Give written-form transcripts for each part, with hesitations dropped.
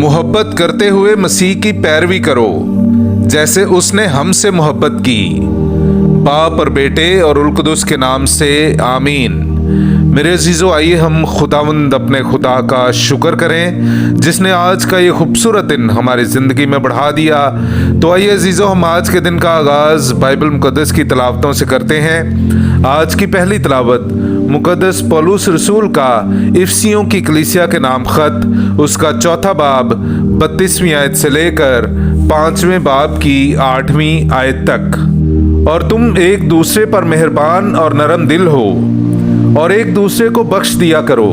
मोहब्बत करते हुए मसीह की पैरवी करो जैसे उसने हमसे मोहब्बत की। बाप और बेटे और उल कुदुस के नाम से आमीन। मेरे अजीज़ों, आइए हम खुदावंद अपने खुदा का शुक्र करें जिसने आज का ये खूबसूरत दिन हमारी ज़िंदगी में बढ़ा दिया। तो आइए अजीज़ों, हम आज के दिन का आगाज़ बाइबल मुक़द्दस की तिलावतों से करते हैं। आज की पहली तिलावत मुक़द्दस पौलुस रसूल का इफिसियों की कलीसिया के नाम ख़त, उसका चौथा बाब 32वीं आयत से लेकर 5वें बाब की 8वीं आयत तक। और तुम एक दूसरे पर मेहरबान और नरम दिल हो और एक दूसरे को बख्श दिया करो,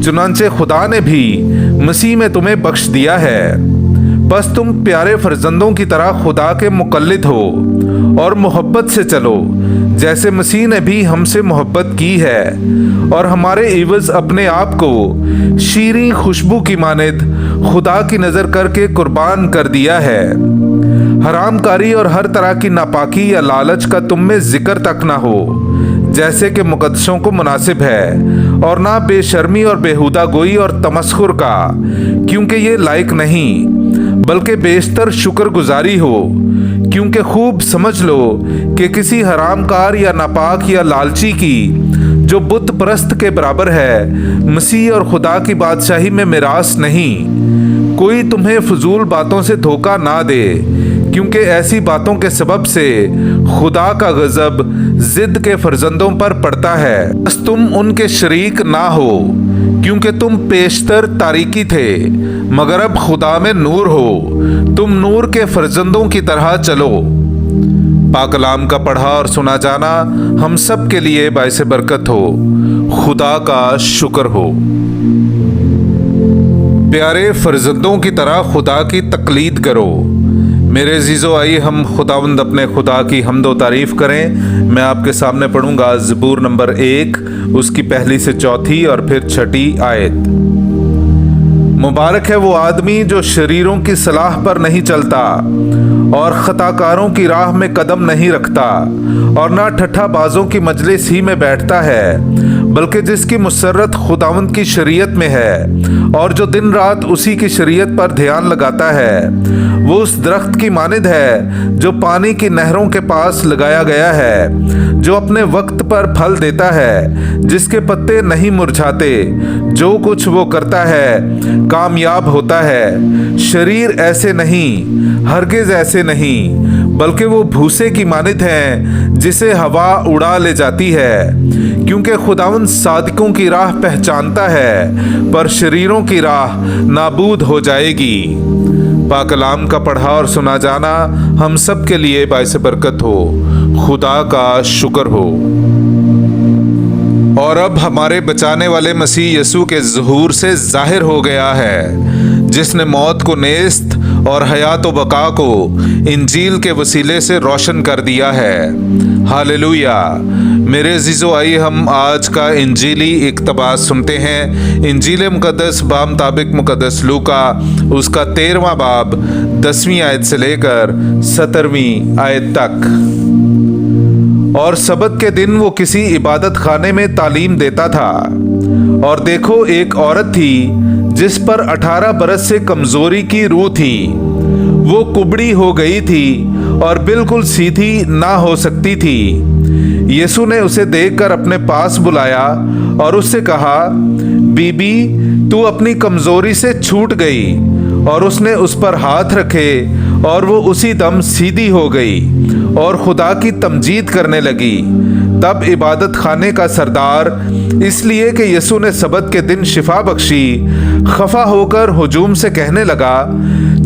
चुनांचे खुदा ने भी मसीह में तुम्हें बख्श दिया है। बस तुम प्यारे फर्जंदों की तरह खुदा के मुकल्लिद हो और मोहब्बत से चलो जैसे मसीह ने भी हमसे मोहब्बत की है और हमारे इवज़ अपने आप को शीरीं खुशबू की मानिद खुदा की नज़र करके कुर्बान कर दिया है। हरामकारी और हर तरह की नापाकी या लालच का तुम में जिक्र तक ना हो, जैसे कि मुकद्दसों को मुनासिब है, और ना बेशर्मी और बेहुदा गोई और तमस्खुर का, क्योंकि ये लायक नहीं, बल्कि बेशतर शुक्रगुजारी हो। क्योंकि खूब समझ लो कि किसी हरामकार या नापाक या लालची की जो बुत परस्त के बराबर है मसीह और खुदा की बादशाही में मिरास नहीं। कोई तुम्हें फजूल बातों से धोखा ना दे, क्योंकि ऐसी बातों के सबब से खुदा का गजब जिद के फर्जंदों पर पड़ता है। बस तुम उनके शरीक ना हो, क्योंकि तुम पेशतर तारीकी थे मगर अब खुदा में नूर हो। तुम नूर के फर्जंदों की तरह चलो। पाक कलाम का पढ़ा और सुना जाना हम सब के लिए बाइस बरकत हो। खुदा का शुक्र हो। प्यारे फर्जंदों की तरह खुदा की तकलीद करो। मेरे अजीज़ों, आइए हम खुदावंद अपने खुदा की हम्दो तारीफ़ करें। मैं आपके सामने पढ़ूंगा ज़बूर नंबर 1, उसकी पहली से चौथी और फिर 6ठी आयत। मुबारक है वो आदमी जो शरीरों की सलाह पर नहीं चलता और खताकारों की राह में कदम नहीं रखता और ना ठट्ठा बाजों की मजलिस ही में बैठता है, बल्कि जिसकी मुसर्रत खुदावंद की शरीयत में है और जो दिन रात उसी की शरीयत पर ध्यान लगाता है। वो उस दरख्त की मानिद है जो पानी की नहरों के पास लगाया गया है, जो अपने वक्त पर फल देता है, जिसके पत्ते नहीं मुरझाते। जो कुछ वो करता है कामयाब होता है। शरीर ऐसे नहीं, हरगिज ऐसे नहीं, बल्कि वो भूसे की मानिद हैं जिसे हवा उड़ा ले जाती है। क्योंकि खुदावंद सादिकों की राह पहचानता है, पर शरीरों की राह नाबूद हो जाएगी। पाक कलाम का पढ़ा और सुना जाना हम सब के लिए बाइस बरकत हो। खुदा का शुक्र हो। और अब हमारे बचाने वाले मसीह यसू के ज़हूर से जाहिर हो गया है, जिसने मौत को नेस्त और हयात व बका को इंजील के वसीले से रोशन कर दिया है। हालेलुया। मेरे अजीज़ों, आइए हम आज का इंजीली इक़्तिबास सुनते हैं। इंजील मुक़द्दस बामुताबिक मुक़द्दस लूका, उसका 13वां बाब 10वीं आयत से लेकर 17वीं आयत तक। और सबत के दिन वो किसी इबादत खाने में तालीम देता था, और देखो एक औरत थी जिस पर 18 बरस से कमजोरी की रूह थी। वो कुबड़ी हो गई थी और बिल्कुल सीधी ना हो सकती थी। यीशु ने उसे देखकर अपने पास बुलाया और उससे कहा, बीबी, तू अपनी कमजोरी से छूट गई। और उसने उस पर हाथ रखे और वो उसी दम सीधी हो गई और खुदा की तमजीद करने लगी। तब इबादत खाने का सरदार, इसलिए कि यीशु ने सबत के दिन शिफा बख्शी, खफा होकर हुजूम से कहने लगा,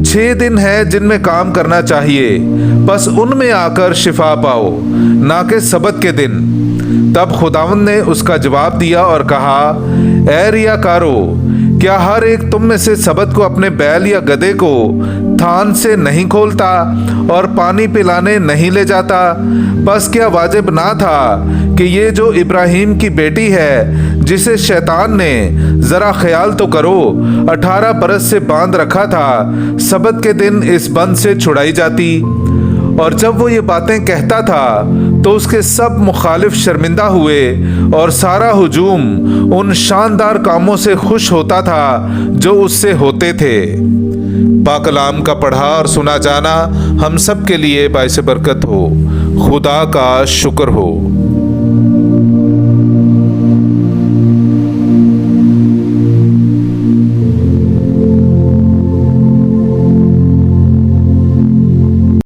6 दिन है जिनमें काम करना चाहिए, बस उनमें आकर शिफा पाओ, ना कि सबत के दिन। तब खुदावंद ने उसका जवाब दिया और कहा, ऐ रियाकारो, क्या हर एक तुम में से सबत को अपने बैल या गधे को थान से नहीं खोलता और पानी पिलाने नहीं ले जाता? बस क्या वाजिब ना था कि ये जो इब्राहिम की बेटी है, जिसे शैतान ने, जरा ख्याल तो करो, 18 बरस से बांध रखा था, सबत के दिन इस बंद से छुड़ाई जाती? और जब वो ये बातें कहता था तो उसके सब मुखालिफ शर्मिंदा हुए और सारा हुजूम उन शानदार कामों से खुश होता था जो उससे होते थे। پاک کلام کا پڑھا اور سنا جانا ہم سب کے لیے باعث برکت ہو۔ خدا کا شکر ہو۔